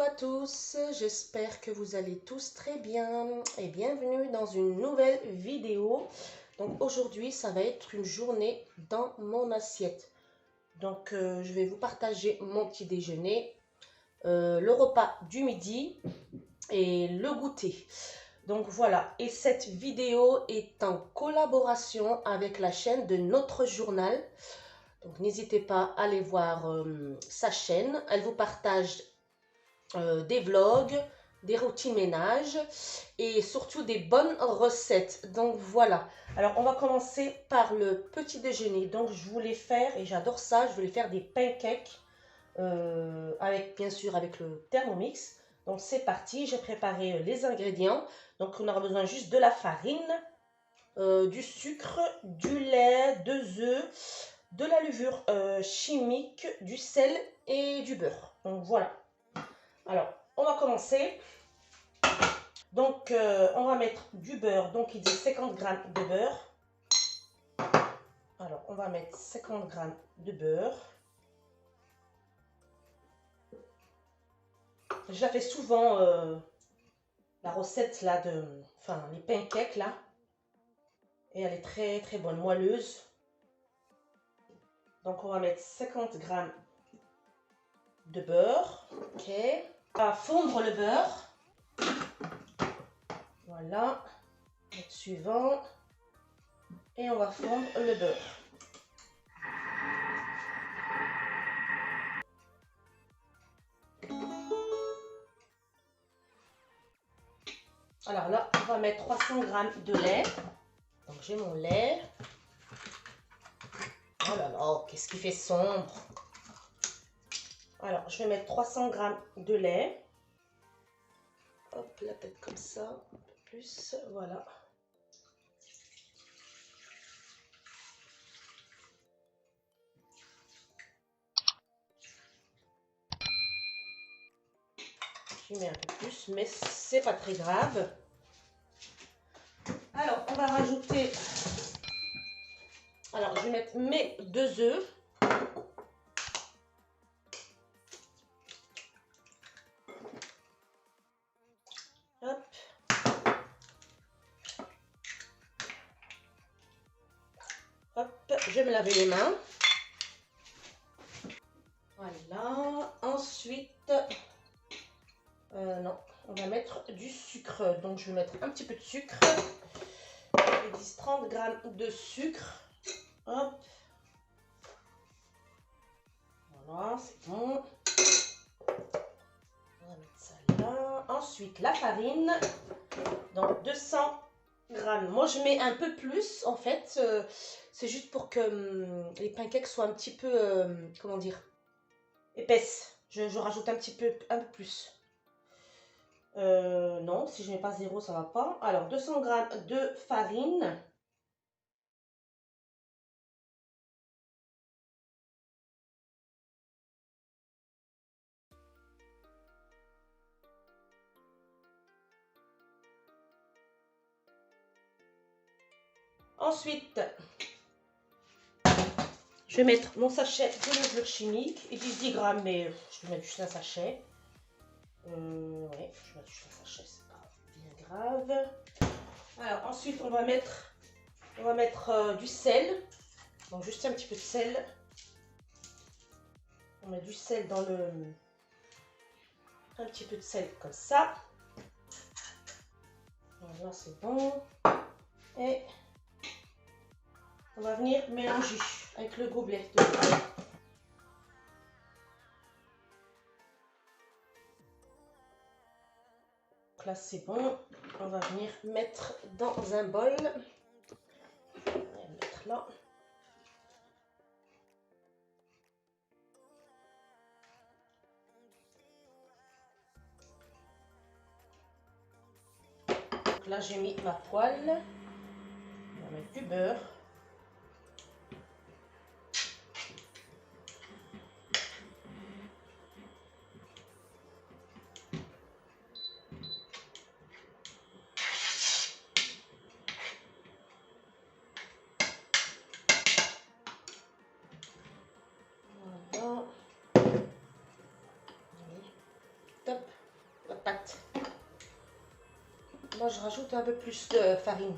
à tous, j'espère que vous allez tous très bien et bienvenue dans une nouvelle vidéo. Donc aujourd'hui ça va être une journée dans mon assiette. Donc je vais vous partager mon petit déjeuner, le repas du midi et le goûter. Donc voilà, et cette vidéo est en collaboration avec la chaîne de Notre Journal. Donc n'hésitez pas à aller voir sa chaîne, elle vous partage des vlogs, des routines ménage et surtout des bonnes recettes. Donc voilà, alors on va commencer par le petit déjeuner. Donc je voulais faire, et j'adore ça, je voulais faire des pancakes avec bien sûr avec le Thermomix. Donc c'est parti, j'ai préparé les ingrédients. Donc on aura besoin juste de la farine, du sucre, du lait, 2 œufs, de la levure chimique, du sel et du beurre. Donc voilà. Alors, on va commencer. Donc, on va mettre du beurre. Donc, il dit 50 g de beurre. Alors, on va mettre 50 g de beurre. Je la fais souvent, la recette là enfin, les pancakes là. Et elle est très très bonne, moelleuse. Donc, on va mettre 50 g de beurre. Ok. On va fondre le beurre. Voilà. Le suivant. Et on va fondre le beurre. Alors là, on va mettre 300 g de lait. Donc j'ai mon lait. Oh là là, qu'est-ce qui fait sombre. Alors, je vais mettre 300 g de lait. Hop, la tête comme ça, un peu plus, voilà. Je mets un peu plus, mais c'est pas très grave. Alors, on va rajouter... Alors, je vais mettre mes 2 œufs. Hop. Hop, je vais me laver les mains. Voilà. Ensuite, non, on va mettre du sucre. Donc, je vais mettre un petit peu de sucre. Ils disent 30 g de sucre. Hop. Voilà, c'est bon. On va mettre ça là. Ensuite, la farine. Donc, 200 g. Moi, je mets un peu plus, en fait. C'est juste pour que les pancakes soient un petit peu, comment dire, épaisses. Je rajoute un peu plus. Non, si je mets pas 0, ça va pas. Alors, 200 g de farine. Ensuite, je vais mettre mon sachet de levure chimique. Il dit 10 g, mais je vais mettre juste un sachet. Ouais, je vais mettre juste un sachet, c'est pas bien grave. Alors, ensuite, on va mettre du sel. Donc, juste un petit peu de sel. On met du sel dans le... Un petit peu de sel comme ça. Voilà, c'est bon. Et on va venir mélanger avec le gobelet. Donc là, c'est bon. On va venir mettre dans un bol. On va mettre là. Donc là, j'ai mis ma poêle. On va mettre du beurre. Voilà. Top. Maintenant, je rajoute un peu plus de farine.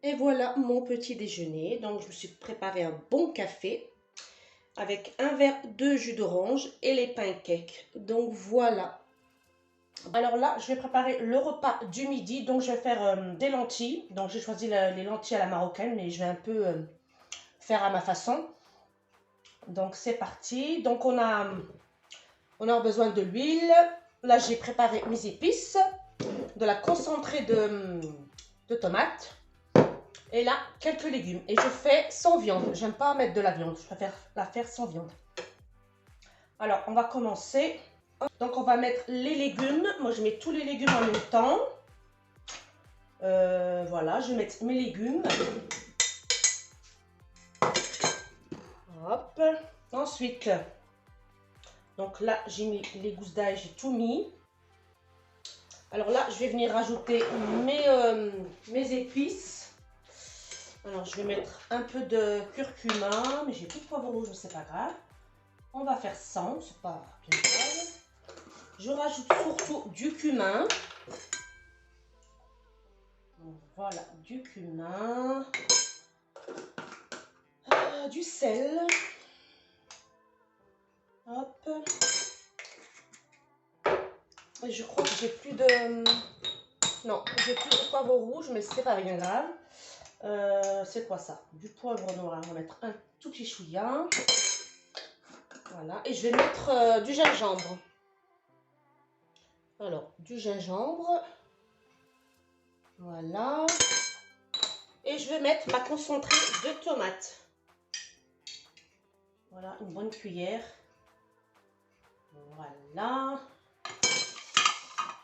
Et voilà mon petit déjeuner. Donc, je me suis préparé un bon café avec un verre de jus d'orange et les pancakes. Donc, voilà. Alors là, je vais préparer le repas du midi. Donc, je vais faire des lentilles. Donc, j'ai choisi les lentilles à la marocaine, mais je vais un peu faire à ma façon. Donc, c'est parti. Donc, on a besoin de l'huile. Là, j'ai préparé mes épices, de la concentrée de tomates. Et là, quelques légumes. Et je fais sans viande. J'aime pas mettre de la viande. Je préfère la faire sans viande. Alors, on va commencer. Donc, on va mettre les légumes. Moi, je mets tous les légumes en même temps. Voilà, je vais mettre mes légumes. Hop. Ensuite, donc là, j'ai mis les gousses d'ail, j'ai tout mis. Alors là, je vais venir rajouter mes épices. Alors, je vais mettre un peu de curcuma, mais j'ai plus de poivre rouge, mais c'est pas grave. On va faire 100, c'est pas bien grave. Je rajoute surtout du cumin. Donc, voilà, du cumin. Du sel. Hop. Et je crois que j'ai plus de... Non, j'ai plus de poivre rouge, mais c'est pas bien grave. C'est quoi ça? Du poivre noir. On va mettre un tout petit chouïa. Voilà. Et je vais mettre du gingembre. Alors, du gingembre. Voilà. Et je vais mettre ma concentrée de tomates. Voilà, une bonne cuillère. Voilà.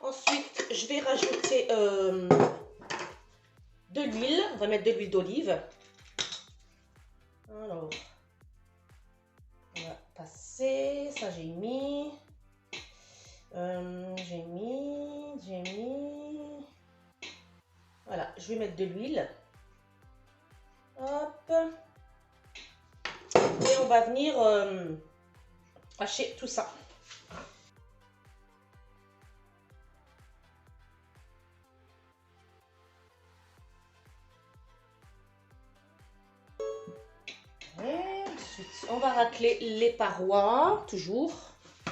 Ensuite, je vais rajouter de l'huile. On va mettre de l'huile d'olive. Alors, on va passer. Ça, j'ai mis. J'ai mis. Voilà, je vais mettre de l'huile. Hop. Et on va venir hacher tout ça. Et ensuite, on va racler les parois, toujours. Ah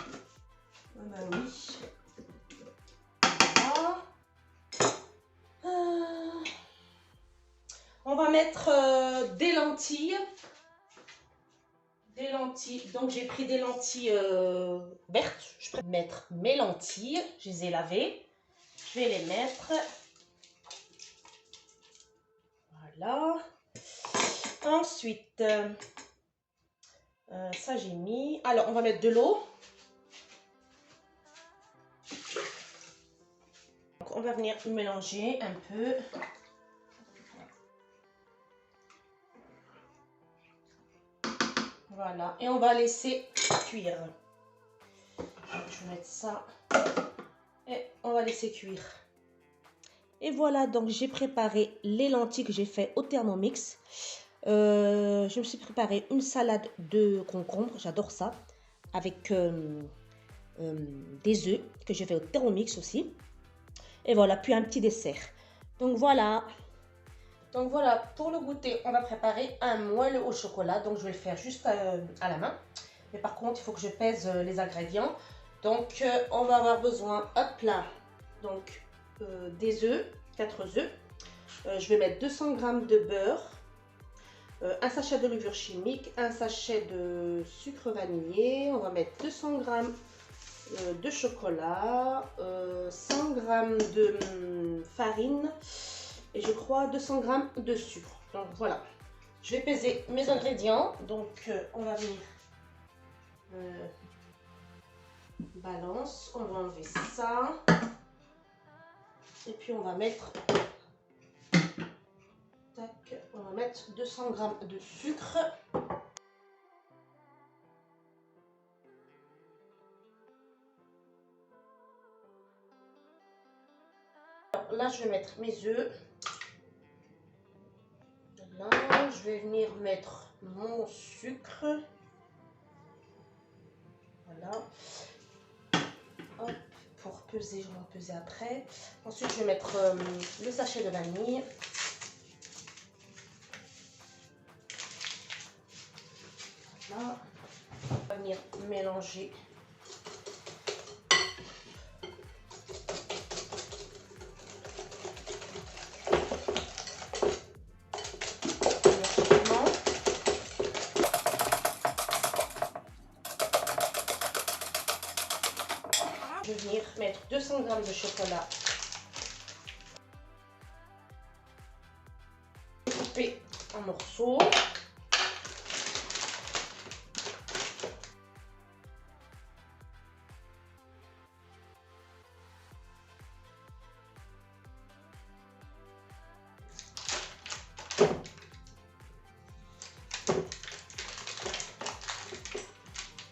ben oui. Voilà. On va mettre des lentilles. Des lentilles. Donc, j'ai pris des lentilles vertes. Je vais mettre mes lentilles. Je les ai lavées. Je vais les mettre. Voilà. Ensuite, ça j'ai mis. Alors, on va mettre de l'eau. Donc, on va venir mélanger un peu. Voilà. Et on va laisser cuire. Je vais mettre ça. Et on va laisser cuire. Et voilà, donc j'ai préparé les lentilles que j'ai fait au Thermomix. Je me suis préparé une salade de concombre, j'adore ça, avec des œufs que j'ai fait au Thermomix aussi. Et voilà, puis un petit dessert. Donc voilà. Donc voilà, pour le goûter, on va préparer un moelleux au chocolat. Donc je vais le faire juste à la main. Mais par contre, il faut que je pèse les ingrédients. Donc on va avoir besoin, hop là, donc des œufs, 4 œufs. Je vais mettre 200 g de beurre, un sachet de levure chimique, un sachet de sucre vanillé. On va mettre 200 g de chocolat, 100 g de farine et je crois 200 g de sucre. Donc voilà, je vais peser mes ingrédients. Donc on va venir balance, on va enlever ça et puis on va mettre 200 g de sucre. Alors là je vais mettre mes œufs. Là je vais venir mettre mon sucre. Voilà. Hop, pour peser, je vais en peser après. Ensuite, je vais mettre le sachet de vanille. Voilà. On va venir mélanger. Je vais venir mettre 200 g de chocolat. Couper en morceaux.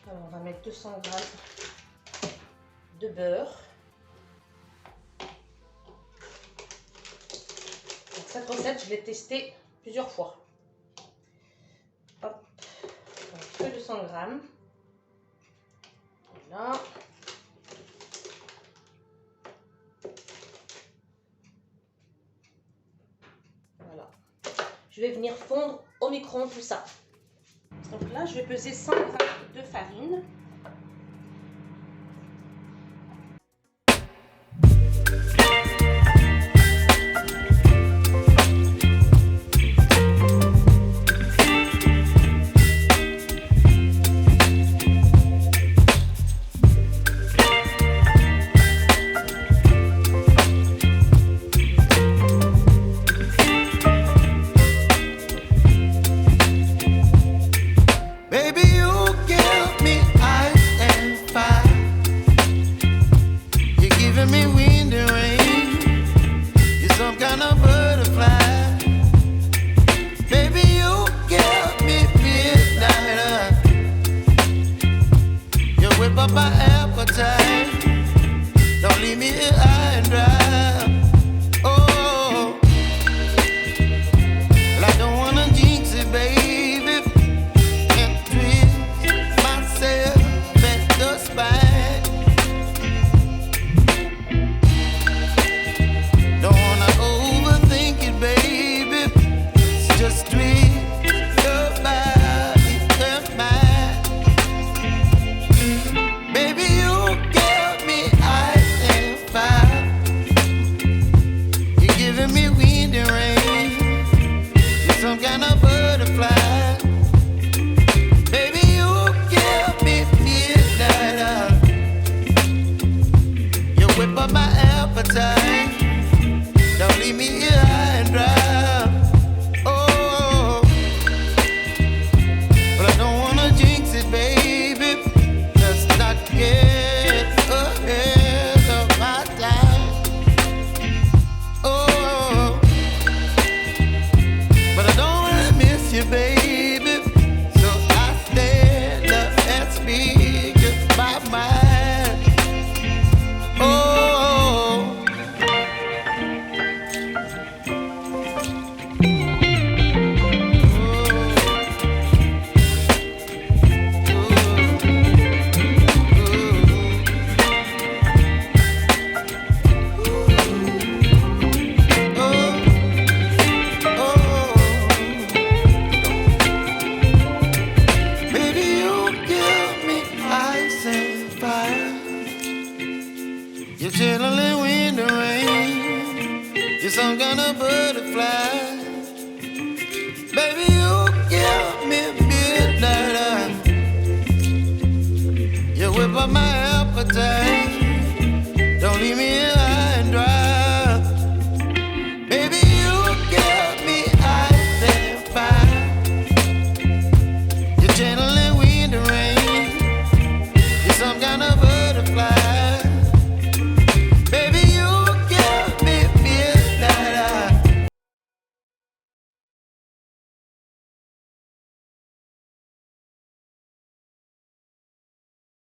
Alors, on va mettre 200 g de beurre. Donc, cette recette, je l'ai testée plusieurs fois. Hop, donc que 200 g. Voilà. Voilà. Je vais venir fondre au micro-ondes tout ça. Donc là, je vais peser 100 g de farine.